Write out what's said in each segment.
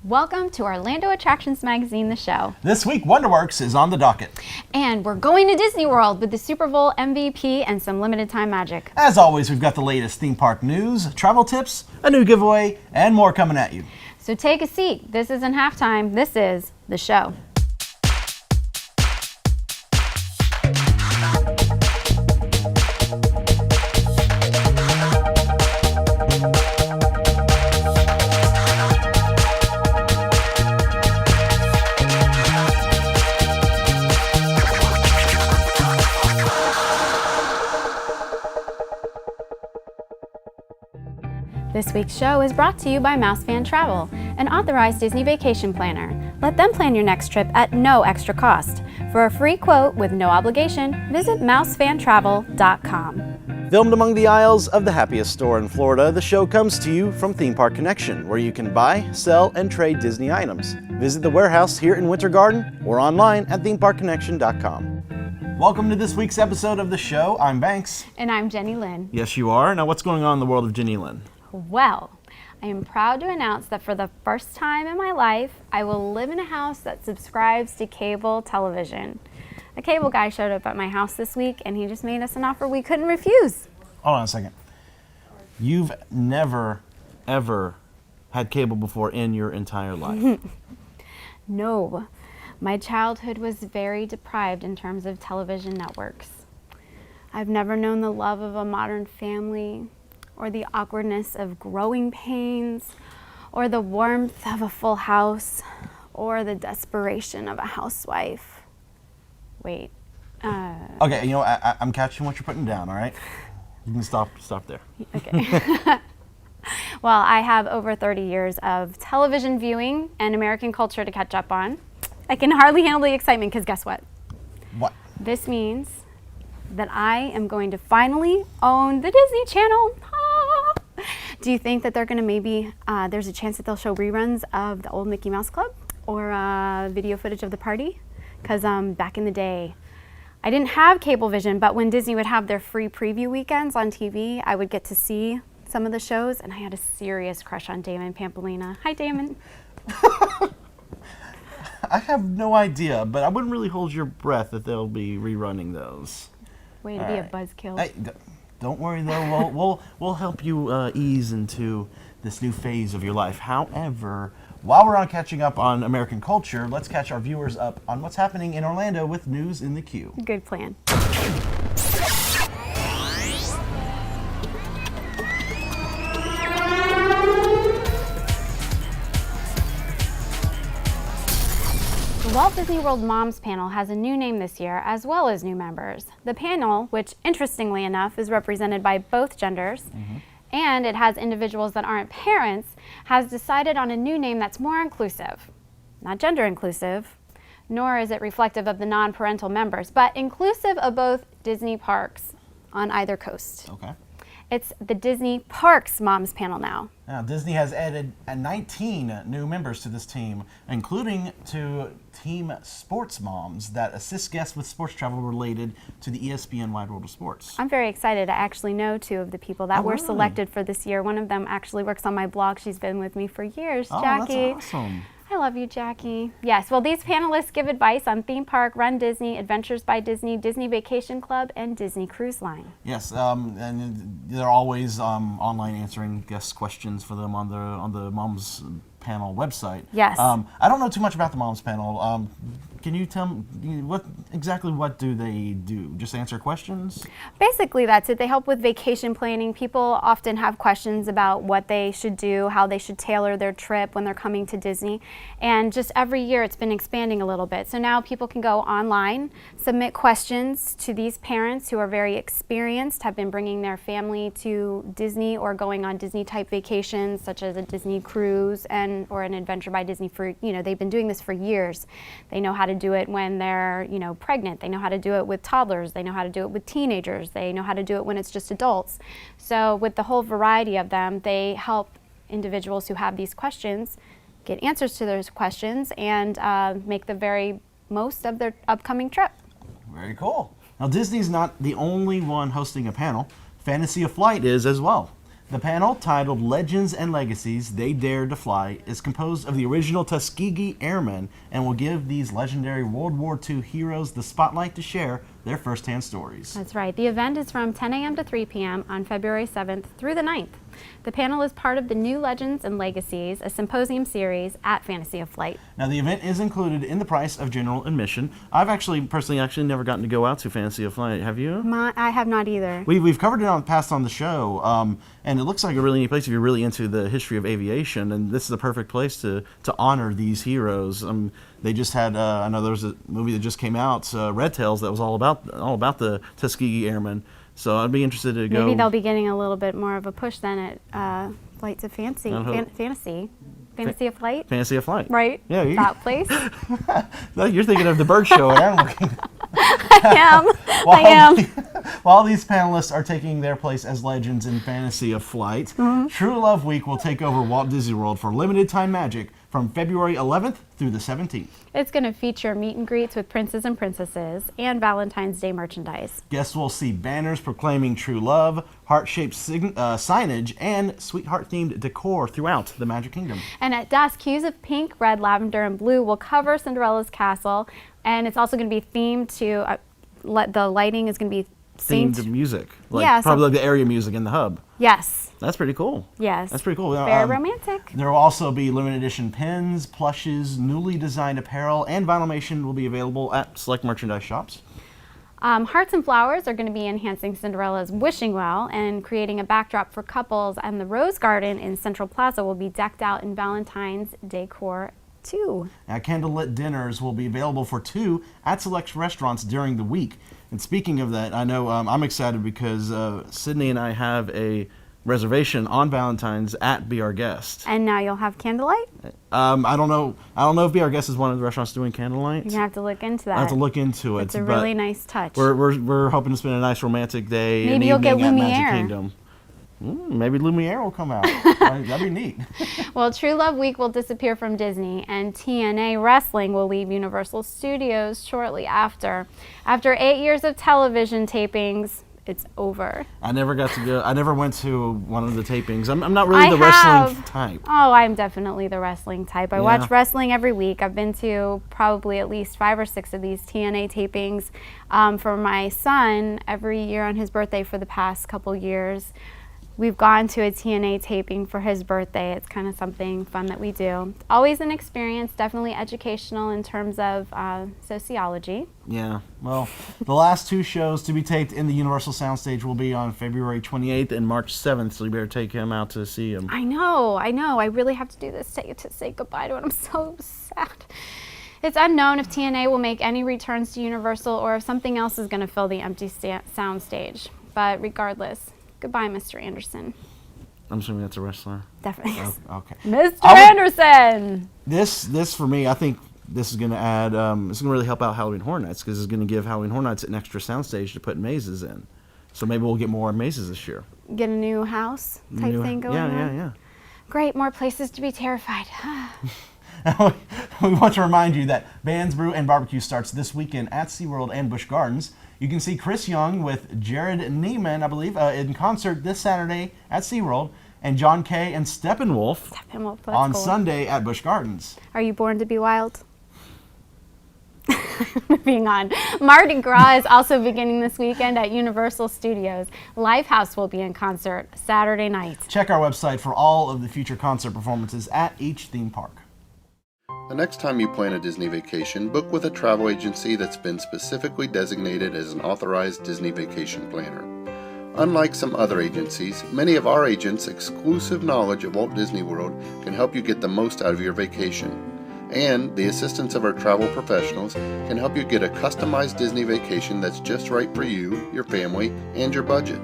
Welcome to Orlando Attractions Magazine, the show. This week, WonderWorks is on the docket. And we're going to Disney World with the Super Bowl MVP and some limited time magic. As always, we've got the latest theme park news, travel tips, a new giveaway, and more coming at you. So take a seat. This isn't halftime. This is the show. This week's show is brought to you by MouseFan Travel, an authorized Disney vacation planner. Let them plan your next trip at no extra cost. For a free quote with no obligation, visit mousefantravel.com. Filmed among the aisles of the happiest store in Florida, the show comes to you from Theme Park Connection, where you can buy, sell, and trade Disney items. Visit the warehouse here in Winter Garden or online at themeparkconnection.com. Welcome to this week's episode of the show. I'm Banks. And I'm JeniLynn. Yes, you are. Now, what's going on in the world of JeniLynn? Well, I am proud to announce that for the first time in my life, I will live in a house that subscribes to cable television. A cable guy showed up at my house this week, and he just made us an offer we couldn't refuse. Hold on a second. You've never, ever had cable before in your entire life? No. My childhood was very deprived in terms of television networks. I've never known the love of a Modern Family, or the awkwardness of Growing Pains, or the warmth of a Full House, or the desperation of a housewife. Wait. Okay, you know, I'm catching what you're putting down, all right? You can stop there. Okay. Well, I have over 30 years of television viewing and American culture to catch up on. I can hardly handle the excitement, because guess what? What? This means that I am going to finally own the Disney Channel. Do you think that they're going to maybe, there's a chance that they'll show reruns of the old Mickey Mouse Club or video footage of the party? Because back in the day, I didn't have Cablevision, but when Disney would have their free preview weekends on TV, I would get to see some of the shows, and I had a serious crush on Damon Pampolina. Hi, Damon. I have no idea, but I wouldn't really hold your breath that they'll be rerunning those. Way to be a buzzkill. Hey, don't worry though. We'll help you ease into this new phase of your life. However, while we're on catching up on American culture, let's catch our viewers up on what's happening in Orlando with news in the queue. Good plan. The Walt Disney World Moms Panel has a new name this year, as well as new members. The panel, which interestingly enough is represented by both genders, and it has individuals that aren't parents, has decided on a new name that's more inclusive. Not gender inclusive, nor is it reflective of the non-parental members, but inclusive of both Disney parks on either coast. Okay. It's the Disney Parks Moms Panel now. Now, Disney has added 19 new members to this team, including to Team Sports Moms that assist guests with sports travel related to the ESPN Wide World of Sports. I'm very excited. I actually know two of the people that were really? selected for this year. One of them actually works on my blog. She's been with me for years, Oh, Jackie. that's awesome. I love you, Jackie. Yes, well, these panelists give advice on theme park, Run Disney, Adventures by Disney, Disney Vacation Club, and Disney Cruise Line. Yes, and they're always online answering guest questions for them on the Moms Panel website. Yes. I don't know too much about the Moms Panel. Can you tell me what do they do? Just answer questions? Basically, that's it. They help with vacation planning. People often have questions about what they should do, how they should tailor their trip when they're coming to Disney. And just every year it's been expanding a little bit. So now people can go online, submit questions to these parents who are very experienced, have been bringing their family to Disney or going on Disney type vacations, such as a Disney cruise or an Adventure by Disney for, they've been doing this for years. They know how to do it when they're, pregnant. They know how to do it with toddlers. They know how to do it with teenagers. They know how to do it when it's just adults. So with the whole variety of them, they help individuals who have these questions get answers to those questions and make the very most of their upcoming trip. Very cool. Now, Disney's not the only one hosting a panel. Fantasy of Flight is as well. The panel, titled Legends and Legacies, They Dared to Fly, is composed of the original Tuskegee Airmen and will give these legendary World War II heroes the spotlight to share their first-hand stories. That's right. The event is from 10 a.m. to 3 p.m. on February 7th through the 9th. The panel is part of the New Legends and Legacies, a symposium series at Fantasy of Flight. Now, the event is included in the price of general admission. I've personally never gotten to go out to Fantasy of Flight. Have you? I have not either. We've covered it past on the show, and it looks like a really neat place if you're really into the history of aviation, and this is the perfect place to honor these heroes. They just had, I know there was a movie that just came out, Red Tails, that was all about the Tuskegee Airmen. So I'd be interested to go. Maybe they'll be getting a little bit more of a push then at Flights of Fantasy. Fantasy of Flight? Fantasy of Flight. Right? Yeah. That place? No, you're thinking of the bird show at Animal Kingdom. I am. While these panelists are taking their place as legends in Fantasy of Flight, True Love Week will take over Walt Disney World for limited time magic from February 11th through the 17th. It's going to feature meet and greets with princes and princesses and Valentine's Day merchandise. Guests will see banners proclaiming true love, heart-shaped signage, and sweetheart-themed decor throughout the Magic Kingdom. And at dusk, hues of pink, red, lavender, and blue will cover Cinderella's castle, and it's also going to be themed to, the lighting is going to be themed music, probably like the area music in the hub. Yes. That's pretty cool. Yes. That's pretty cool. Very romantic. There will also be limited edition pins, plushes, newly designed apparel, and Vinylmation will be available at select merchandise shops. Hearts and flowers are going to be enhancing Cinderella's wishing well and creating a backdrop for couples, and the Rose Garden in Central Plaza will be decked out in Valentine's decor too. Now, candlelit dinners will be available for two at select restaurants during the week. And speaking of that, I know I'm excited because Sydney and I have a reservation on Valentine's at Be Our Guest. And now you'll have candlelight? I don't know if Be Our Guest is one of the restaurants doing candlelight. You're going to have to look into that. I have to look into it. It's a really nice touch. We're hoping to spend a nice romantic day and maybe you'll evening get at Lumiere. Magic Kingdom. Maybe Lumiere will come out. That'd be neat. Well, True Love Week will disappear from Disney, and TNA Wrestling will leave Universal Studios shortly after. After 8 years of television tapings, it's over. I never went to one of the tapings. I'm not really the wrestling type. Oh, I'm definitely the wrestling type. I watch wrestling every week. I've been to probably at least 5 or 6 of these TNA tapings for my son every year on his birthday for the past couple years. We've gone to a TNA taping for his birthday. It's kind of something fun that we do. Always an experience, definitely educational in terms of sociology. Yeah, well, the last 2 shows to be taped in the Universal Soundstage will be on February 28th and March 7th, so you better take him out to see him. I know. I really have to do this to say goodbye to him. I'm so sad. It's unknown if TNA will make any returns to Universal or if something else is going to fill the empty soundstage. But regardless, goodbye, Mr. Anderson. I'm assuming that's a wrestler. Definitely. Oh, okay. Mr. Anderson! This for me, I think this is going to add, it's going to really help out Halloween Horror Nights because it's going to give Halloween Horror Nights an extra soundstage to put mazes in. So maybe we'll get more mazes this year. Get a new house type thing going on? Yeah. Great, more places to be terrified. We want to remind you that Bands, Brew, and Barbecue starts this weekend at SeaWorld and Busch Gardens. You can see Chris Young with Jared Neiman, I believe, in concert this Saturday at SeaWorld, and John Kay and Steppenwolf on Sunday at Busch Gardens. Are you born to be wild? Moving on. Mardi Gras is also beginning this weekend at Universal Studios. Lifehouse will be in concert Saturday night. Check our website for all of the future concert performances at each theme park. The next time you plan a Disney vacation, book with a travel agency that's been specifically designated as an authorized Disney vacation planner. Unlike some other agencies, many of our agents' exclusive knowledge of Walt Disney World can help you get the most out of your vacation. And the assistance of our travel professionals can help you get a customized Disney vacation that's just right for you, your family, and your budget.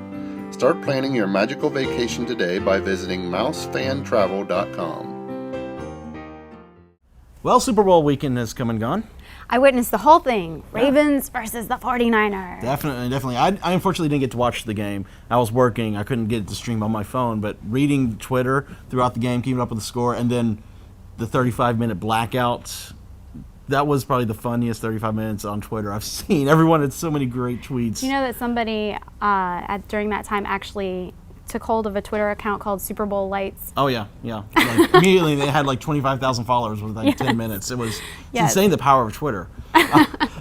Start planning your magical vacation today by visiting mousefantravel.com. Well, Super Bowl weekend has come and gone. I witnessed the whole thing. Ravens versus the 49ers. Definitely. I unfortunately didn't get to watch the game. I was working. I couldn't get it to stream on my phone, but reading Twitter throughout the game, keeping up with the score, and then the 35-minute blackout, that was probably the funniest 35 minutes on Twitter I've seen. Everyone had so many great tweets. You know that somebody during that time actually took hold of a Twitter account called Super Bowl Lights. Oh yeah. Like, immediately they had like 25,000 followers within like 10 minutes. It's insane, the power of Twitter.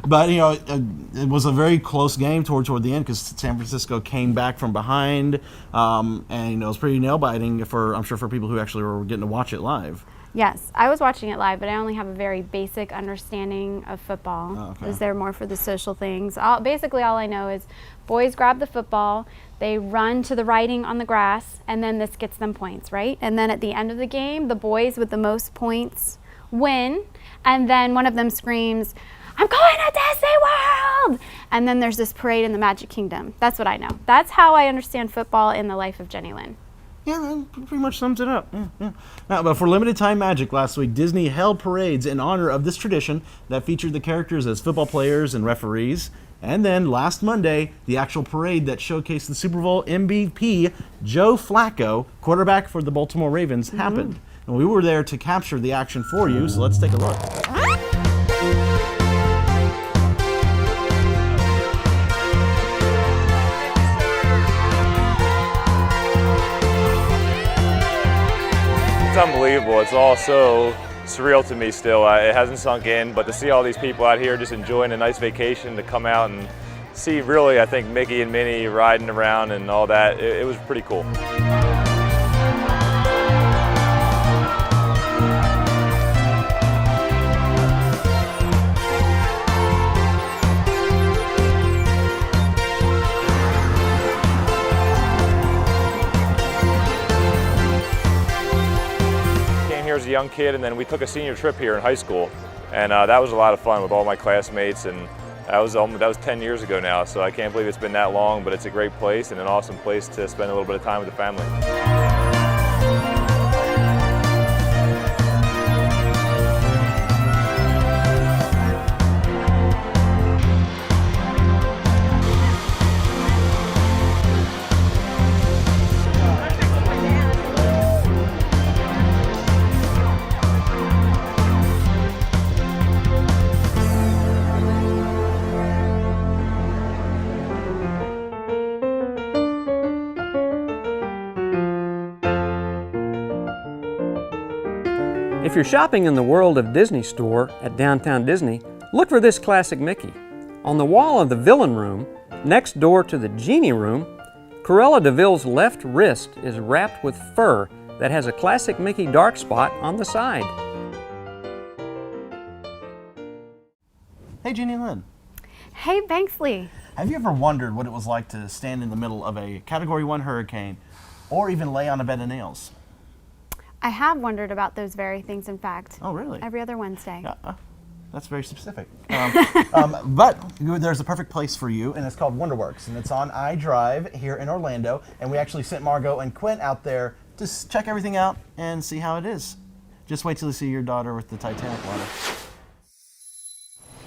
But it was a very close game toward the end because San Francisco came back from behind, and it was pretty nail biting I'm sure for people who actually were getting to watch it live. Yes, I was watching it live, but I only have a very basic understanding of football. Oh, okay. Is there more for the social things? Basically, all I know is boys grab the football, they run to the writing on the grass, and then this gets them points, right? And then at the end of the game, the boys with the most points win, and then one of them screams, "I'm going to Disney World!" And then there's this parade in the Magic Kingdom. That's what I know. That's how I understand football in the life of JeniLynn. Yeah, that pretty much sums it up. Yeah. Now, but for limited time magic last week, Disney held parades in honor of this tradition that featured the characters as football players and referees. And then last Monday, the actual parade that showcased the Super Bowl MVP, Joe Flacco, quarterback for the Baltimore Ravens, happened. And we were there to capture the action for you, so let's take a look. It's unbelievable. It's all so surreal to me still. It hasn't sunk in, but to see all these people out here just enjoying a nice vacation, to come out and see really, I think, Mickey and Minnie riding around and all that, it was pretty cool. As a young kid, and then we took a senior trip here in high school, and that was a lot of fun with all my classmates, and that was 10 years ago now, so I can't believe it's been that long, but it's a great place and an awesome place to spend a little bit of time with the family. If you're shopping in the World of Disney store at Downtown Disney, look for this classic Mickey. On the wall of the Villain Room, next door to the Genie Room, Cruella de Vil's left wrist is wrapped with fur that has a classic Mickey dark spot on the side. Hey, JeniLynn. Hey, Banksley. Have you ever wondered what it was like to stand in the middle of a Category 1 hurricane or even lay on a bed of nails? I have wondered about those very things, in fact. Oh, really? Every other Wednesday. That's very specific. But there's a perfect place for you, and it's called WonderWorks, and it's on iDrive here in Orlando, and we actually sent Margot and Quint out there to check everything out and see how it is. Just wait till you see your daughter with the Titanic water.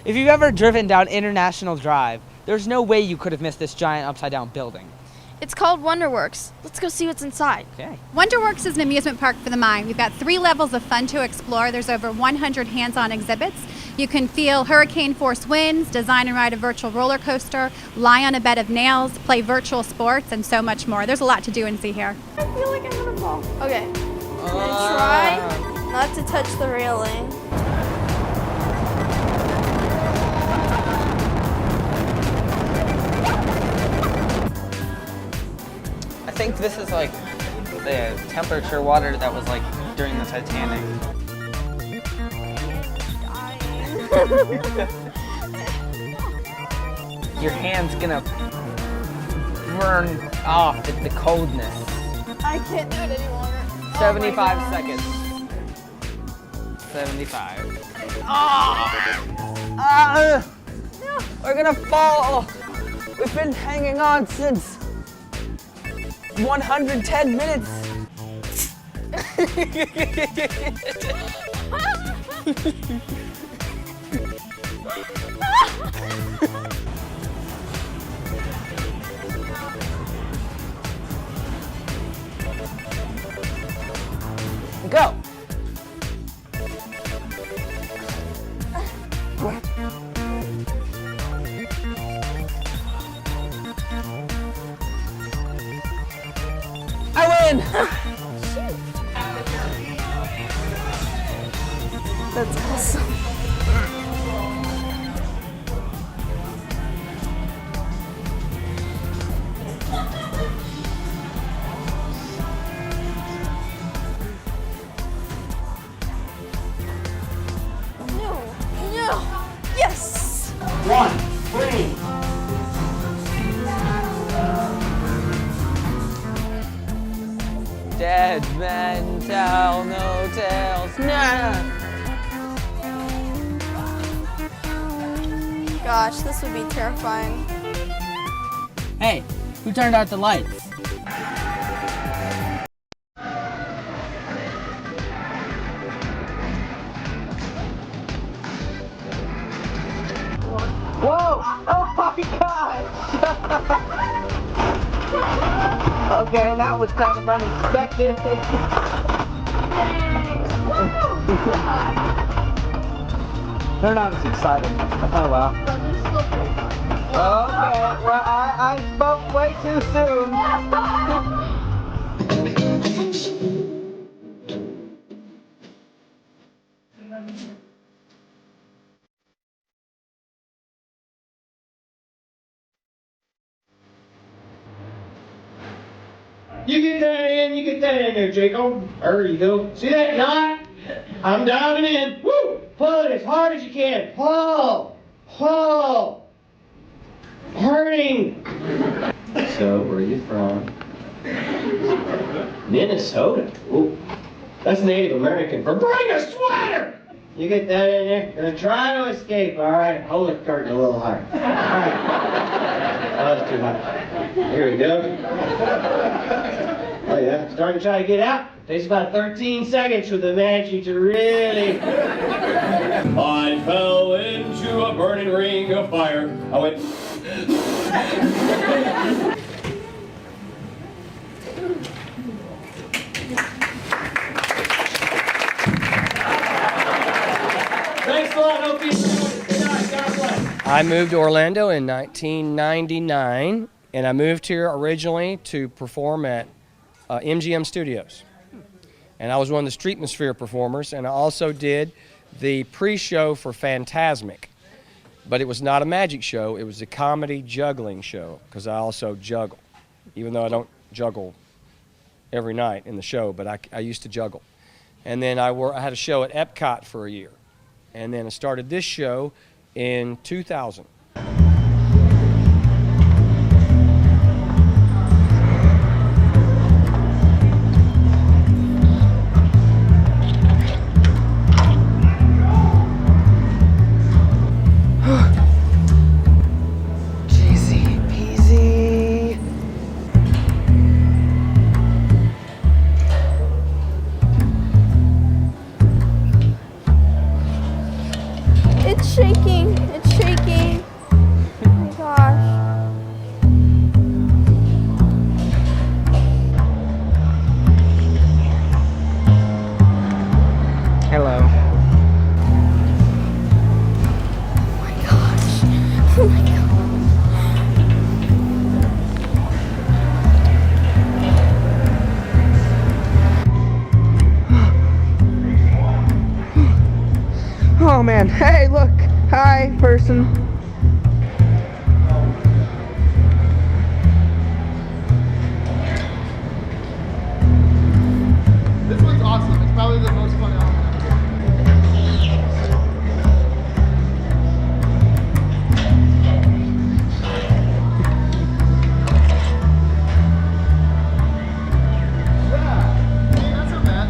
If you've ever driven down International Drive, there's no way you could have missed this giant upside-down building. It's called WonderWorks. Let's go see what's inside. Okay. WonderWorks is an amusement park for the mind. We've got 3 levels of fun to explore. There's over 100 hands-on exhibits. You can feel hurricane-force winds, design and ride a virtual roller coaster, lie on a bed of nails, play virtual sports, and so much more. There's a lot to do and see here. I feel like I'm gonna fall. Okay. I'm gonna try not to touch the railing. I think this is like the temperature water that was like during the Titanic. Your hand's gonna burn off the coldness. I can't do it any longer. 75 seconds. 75. No, we're gonna fall. We've been hanging on since 110 minutes. Go. That's awesome. No. Yes. 1, 3. Dead men tell no tales. Nah. Gosh, this would be terrifying. Hey, who turned out the lights? Whoa! Oh my gosh! Okay, that was kind of unexpected. They're not as excited. Oh well. Okay, well I spoke way too soon. You get that in, you get that in there, Jacob. There you go. See that knot? I'm diving in. Woo! Pull it as hard as you can. Pull! Pull! Hurting! So, where are you from? Minnesota. Ooh. That's Native American for bring a sweater! You get that in there. You're gonna try to escape, alright? Hold the curtain a little higher. Alright. Oh, that's too high. Here we go. Oh yeah, starting to try to get out. Takes about 13 seconds for the magic to really... I fell into a burning ring of fire. I went... Thanks a lot, hope you enjoyed it. Good night, God bless. I moved to Orlando in 1999, and I moved here originally to perform at MGM Studios. And I was one of the Streetmosphere performers, and I also did the pre-show for Fantasmic. But it was not a magic show, it was a comedy juggling show, because I also juggle. Even though I don't juggle every night in the show, but I used to juggle. And then I had a show at Epcot for a year. And then I started this show in 2000. It's shaking. It's shaking. Oh my gosh. Hello. Oh my gosh. Oh my god. Oh man, hey look, hi person. This one's awesome, it's probably the most fun element.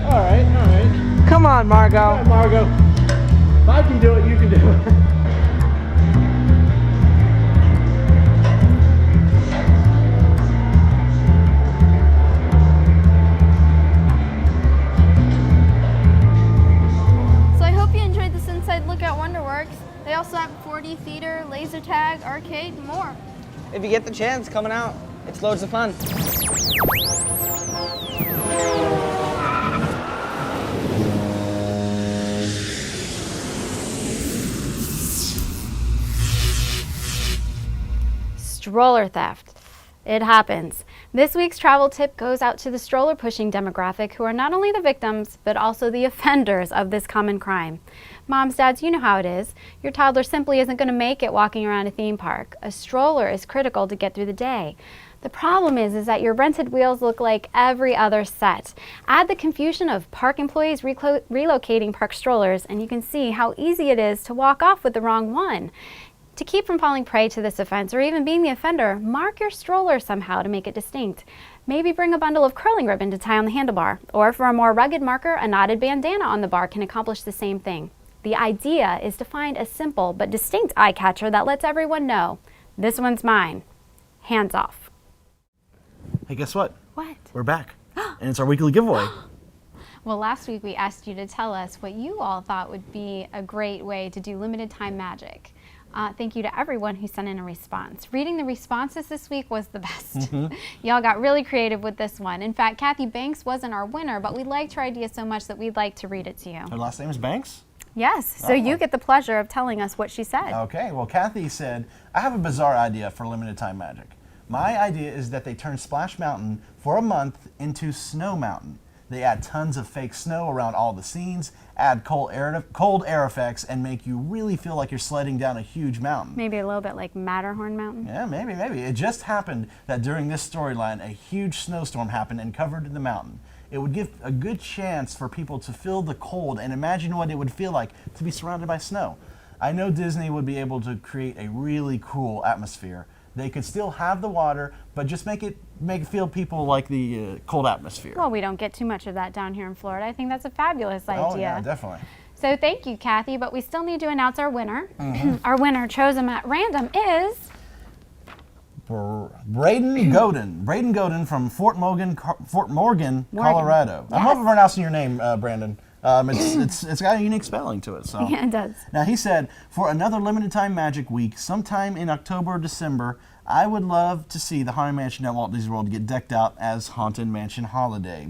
Alright. Come on, Margot. All right, Margot. If I can do it, you can do it. So I hope you enjoyed this inside look at WonderWorks. They also have 4D theater, laser tag, arcade, and more. If you get the chance, coming out. It's loads of fun. Stroller theft. It happens. This week's travel tip goes out to the stroller pushing demographic, who are not only the victims, but also the offenders of this common crime. Moms, dads, you know how it is. Your toddler simply isn't going to make it walking around a theme park. A stroller is critical to get through the day. The problem is that your rented wheels look like every other set. Add the confusion of park employees relocating park strollers, and you can see how easy it is to walk off with the wrong one. To keep from falling prey to this offense or even being the offender, mark your stroller somehow to make it distinct. Maybe bring a bundle of curling ribbon to tie on the handlebar, or for a more rugged marker, a knotted bandana on the bar can accomplish the same thing. The idea is to find a simple but distinct eye catcher that lets everyone know, this one's mine. Hands off. Hey, guess what? What? We're back. And it's our weekly giveaway. Well, last week we asked you to tell us what you all thought would be a great way to do limited time magic. Thank you to everyone who sent in a response. Reading the responses this week was the best. Y'all got really creative with this one. In fact, Kathy Banks wasn't our winner, but we liked her idea so much that we'd like to read it to you. Her last name is Banks? Yes, so you get the pleasure of telling us what she said. Okay, well, Kathy said, I have a bizarre idea for limited time magic. My idea is that they turn Splash Mountain for a month into Snow Mountain. They add tons of fake snow around all the scenes, add cold air effects, and make you really feel like you're sledding down a huge mountain. Maybe a little bit like Matterhorn Mountain? Yeah, maybe. It just happened that during this storyline, a huge snowstorm happened and covered the mountain. It would give a good chance for people to feel the cold and imagine what it would feel like to be surrounded by snow. I know Disney would be able to create a really cool atmosphere. They could still have the water, but just make it feel people like the cold atmosphere. Well, we don't get too much of that down here in Florida. I think that's a fabulous idea. Oh, yeah, definitely. So thank you, Kathy, but we still need to announce our winner. Our winner chosen at random is... Braden Godin. Braden Godin from Fort Morgan, Colorado. Yes. I'm hoping pronouncing your name, Brandon. It's got a unique spelling to it. So. Yeah, it does. Now, he said, for another limited time magic week, sometime in October or December, I would love to see the Haunted Mansion at Walt Disney World get decked out as Haunted Mansion Holiday.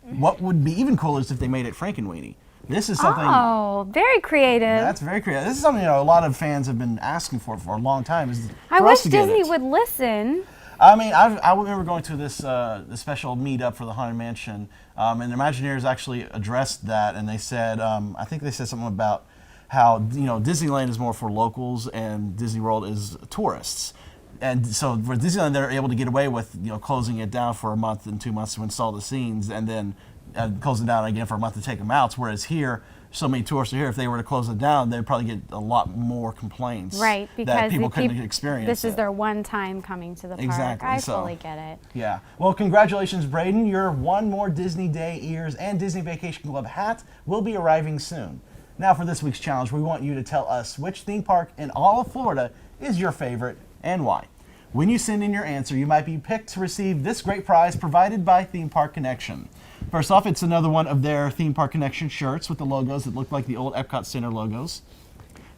What would be even cooler is if they made it Frankenweenie. This is something... Oh, very creative. That's very creative. This is something a lot of fans have been asking for a long time. I wish Disney would listen. I mean, I remember going to this special meetup for the Haunted Mansion, and the Imagineers actually addressed that, and they said, I think they said something about how Disneyland is more for locals and Disney World is tourists. And so for Disneyland, they're able to get away with closing it down for a month and 2 months to install the scenes, and then closing it down again for a month to take them out. Whereas here, so many tourists are here. If they were to close it down, they'd probably get a lot more complaints. Right, because that people couldn't experience. This is their one time coming to the park. Exactly. I fully get it. Yeah. Well, congratulations, Braden. Your one more Disney Day ears and Disney Vacation Club hat will be arriving soon. Now, for this week's challenge, we want you to tell us which theme park in all of Florida is your favorite and why. When you send in your answer, you might be picked to receive this great prize provided by Theme Park Connection. First off, it's another one of their Theme Park Connection shirts with the logos that look like the old Epcot Center logos.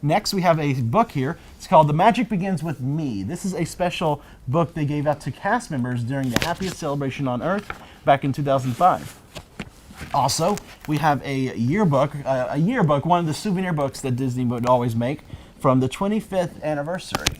Next, we have a book here. It's called The Magic Begins With Me. This is a special book they gave out to cast members during the Happiest Celebration on Earth back in 2005. Also, we have a yearbook, one of the souvenir books that Disney would always make from the 25th anniversary.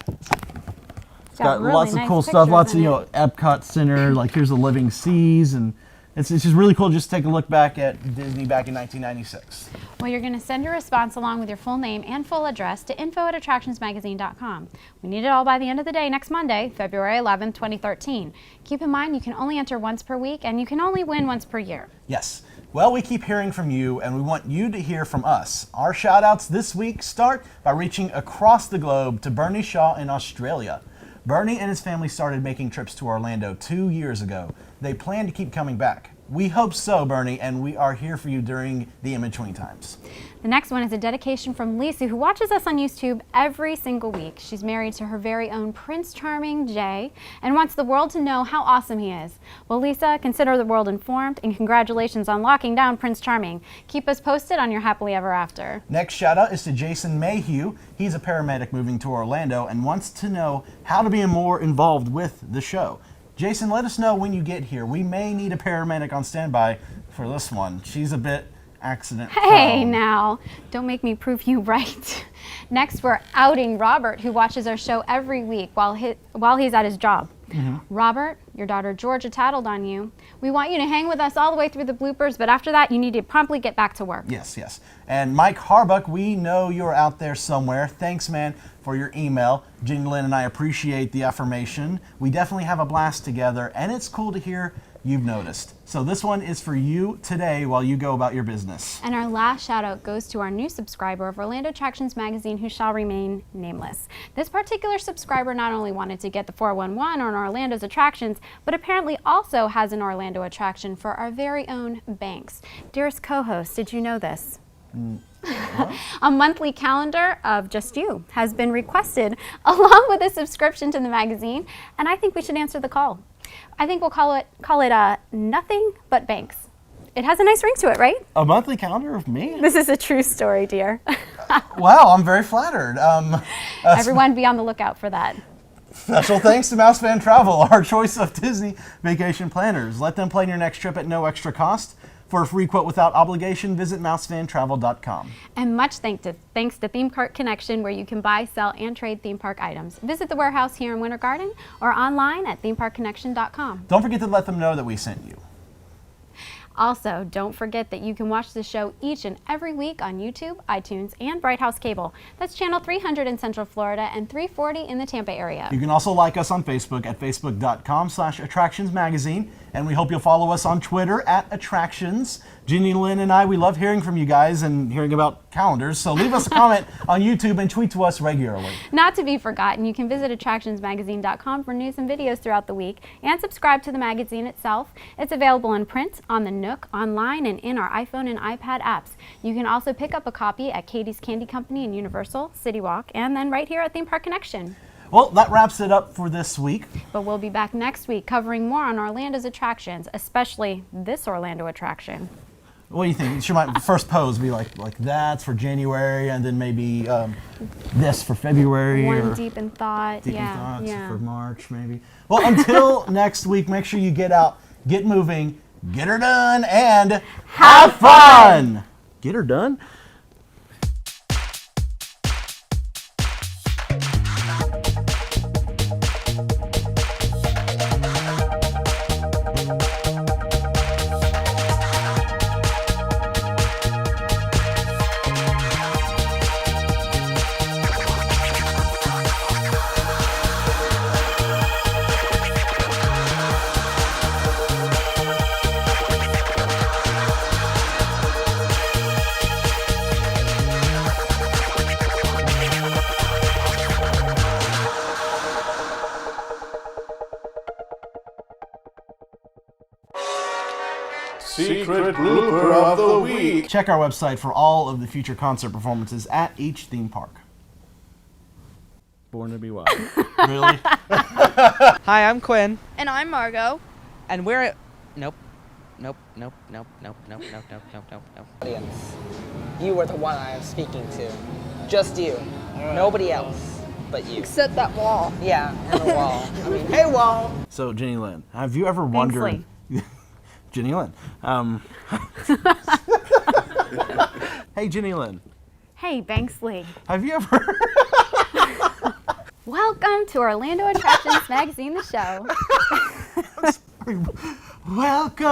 It's got really lots of nice cool stuff, lots of pictures Epcot Center, like here's the Living Seas, and it's just really cool just to take a look back at Disney back in 1996. Well, you're going to send your response along with your full name and full address to info@attractionsmagazine.com. We need it all by the end of the day next Monday, February 11th, 2013. Keep in mind you can only enter once per week and you can only win once per year. Yes. Well, we keep hearing from you, and we want you to hear from us. Our shout-outs this week start by reaching across the globe to Bernie Shaw in Australia. Bernie and his family started making trips to Orlando 2 years ago. They plan to keep coming back. We hope so, Bernie, and we are here for you during the in-between times. The next one is a dedication from Lisa, who watches us on YouTube every single week. She's married to her very own Prince Charming, Jay, and wants the world to know how awesome he is. Well, Lisa, consider the world informed, and congratulations on locking down Prince Charming. Keep us posted on your happily ever after. Next shout out is to Jason Mayhew. He's a paramedic moving to Orlando and wants to know how to be more involved with the show. Jason, let us know when you get here. We may need a paramedic on standby for this one. She's a bit accident prone. Hey now, don't make me prove you right. Next, we're outing Robert, who watches our show every week while he's at his job. Robert, your daughter Georgia tattled on you. We want you to hang with us all the way through the bloopers, but after that, you need to promptly get back to work. Yes, yes. And Mike Harbuck, we know you're out there somewhere. Thanks, man, for your email. JeniLynn and I appreciate the affirmation. We definitely have a blast together, and it's cool to hear you've noticed. So this one is for you today while you go about your business. And our last shout out goes to our new subscriber of Orlando Attractions Magazine, who shall remain nameless. This particular subscriber not only wanted to get the 411 on Orlando's attractions, but apparently also has an Orlando attraction for our very own Banks. Dearest co-host, did you know this? A monthly calendar of just you has been requested along with a subscription to the magazine, and I think we should answer the call. I think we'll call it Nothing But Banks. It has a nice ring to it, right? A monthly calendar of me? This is a true story, dear. Wow, I'm very flattered. Everyone be on the lookout for that. Special thanks to Mouse Fan Travel, our choice of Disney vacation planners. Let them plan your next trip at no extra cost. For a free quote without obligation, visit mousefantravel.com. And much thanks to Theme Park Connection, where you can buy, sell, and trade theme park items. Visit the warehouse here in Winter Garden or online at themeparkconnection.com. Don't forget to let them know that we sent you. Also, don't forget that you can watch the show each and every week on YouTube, iTunes, and Bright House Cable. That's channel 300 in Central Florida and 340 in the Tampa area. You can also like us on Facebook at facebook.com/attractionsmagazine. And we hope you'll follow us on Twitter at Attractions. JeniLynn and I, we love hearing from you guys and hearing about calendars. So leave us a comment on YouTube and tweet to us regularly. Not to be forgotten, you can visit attractionsmagazine.com for news and videos throughout the week and subscribe to the magazine itself. It's available in print, on the Nook, online, and in our iPhone and iPad apps. You can also pick up a copy at Katie's Candy Company in Universal, City Walk, and then right here at Theme Park Connection. Well, that wraps it up for this week. But we'll be back next week covering more on Orlando's attractions, especially this Orlando attraction. What do you think? Should my first pose be like that's for January, and then maybe this for February? One or deep in thought. Deep in yeah, thoughts yeah. for March, maybe. Well, until next week, make sure you get out, get moving, get her done, and have fun! Get her done? Secret blooper of the week. Check our website for all of the future concert performances at each theme park. Born to be wild. Really? Hi, I'm Quinn, And I'm Margot. and we're at... Nope. Audience, you were the one I am speaking to. Just you. Nobody else but you. Except that wall. Yeah, and the wall. I mean, hey, wall! So, JeniLynn, have you ever wondered... JeniLynn. Hey, JeniLynn. Hey, Banksley. Have you ever... Welcome to Orlando Attractions Magazine, the show. Welcome.